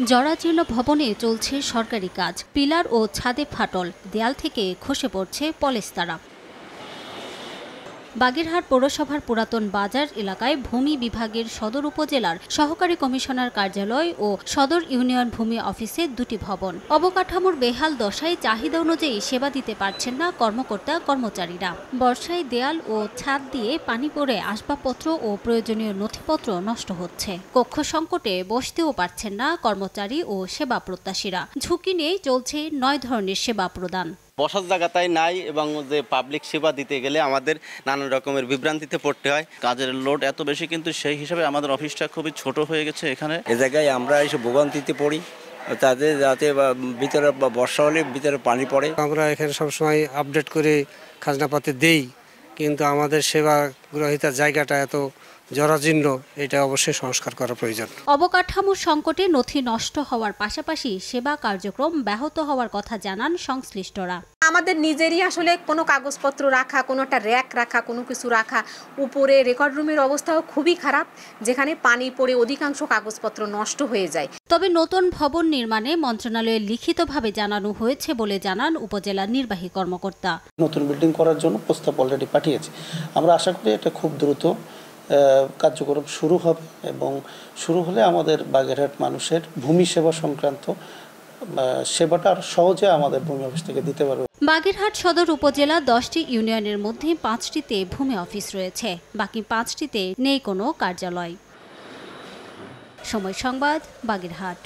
জরাজীর্ণ ভবনে চলছে সরকারি কাজ, পিলার ও ছাদে ফাটল, দেয়াল থেকে খসে পড়ছে পলেস্তারা। বাগেরহাট পৌরসভার পুরাতন বাজার এলাকায় ভূমি বিভাগের সদর উপজেলার সহকারী কমিশনার কার্যালয় ও সদর ইউনিয়ন ভূমি অফিসের দুটি ভবন। অবকাঠামোর বেহাল দশায় চাহিদা অনুযায়ী সেবা দিতে পারছেন না কর্মকর্তা কর্মচারীরা। বর্ষায় দেয়াল ও ছাদ দিয়ে পানি পড়ে আসবাবপত্র ও প্রয়োজনীয় নথিপত্র নষ্ট হচ্ছে। কক্ষ সংকটে বসতেও পারছেন না কর্মচারী ও সেবা প্রত্যাশীরা। ঝুঁকি নিয়ে চলছে 9 ধরনের সেবা প্রদান। বসার জায়গা তাই নাই এবং যে পাবলিক সেবা দিতে গেলে আমাদের নানান রকমের বিভ্রান্তিতে পড়তে হয়। কাজের লোড এত বেশি, কিন্তু সেই হিসাবে আমাদের অফিসটা খুবই ছোট হয়ে গেছে। এখানে এ জায়গায় আমরা এসে ভোগান্তিতে পড়ি, তাদের যাতে ভিতরে বর্ষা হলে ভিতরে পানি পড়ে। আমরা এখানে সবসময় আপডেট করে খাজনাপাতি দেই, কিন্তু আমাদের সেবা গ্রহীতার জায়গাটা এত জরাজীর্ণ, এটা অবশ্যই সংস্কার করা প্রয়োজন। অবকাঠামোর সংকটে নথি নষ্ট হওয়ার পাশাপাশি সেবা কার্যক্রম ব্যাহত হওয়ার কথা জানান সংশ্লিষ্টরা। আমাদের নিজেরই আসলে কোনো কাগজপত্র রাখা, কোনো একটা র্যাক রাখা, কোনো কিছু রাখা, উপরে রেকর্ড রুমের অবস্থাও খুবই খারাপ, যেখানে পানি পড়ে অধিকাংশ কাগজপত্র নষ্ট হয়ে যায়। তবে নতুন ভবন নির্মাণে মন্ত্রণালয়ে লিখিতভাবে জানানো হয়েছে বলে জানান উপজেলা নির্বাহী কর্মকর্তা। নতুন বিল্ডিং করার জন্য প্রস্তাব অলরেডি পাঠিয়েছি। আমরা আশা করি এটা খুব দ্রুত কার্যক্রম শুরু হবে এবং শুরু হলে আমাদের বাগেরহাট মানুষের ভূমি সেবা সংক্রান্ত সেবাটা আর সহজে আমাদের ভূমি অফিস থেকে দিতে পারবে। বাগেরহাট সদর উপজেলা 10টি ইউনিয়নের মধ্যে 5টিতে ভূমি অফিস রয়েছে, বাকি 5টিতে নেই কোনো কার্যালয়। সময় সংবাদ, বাগেরহাট।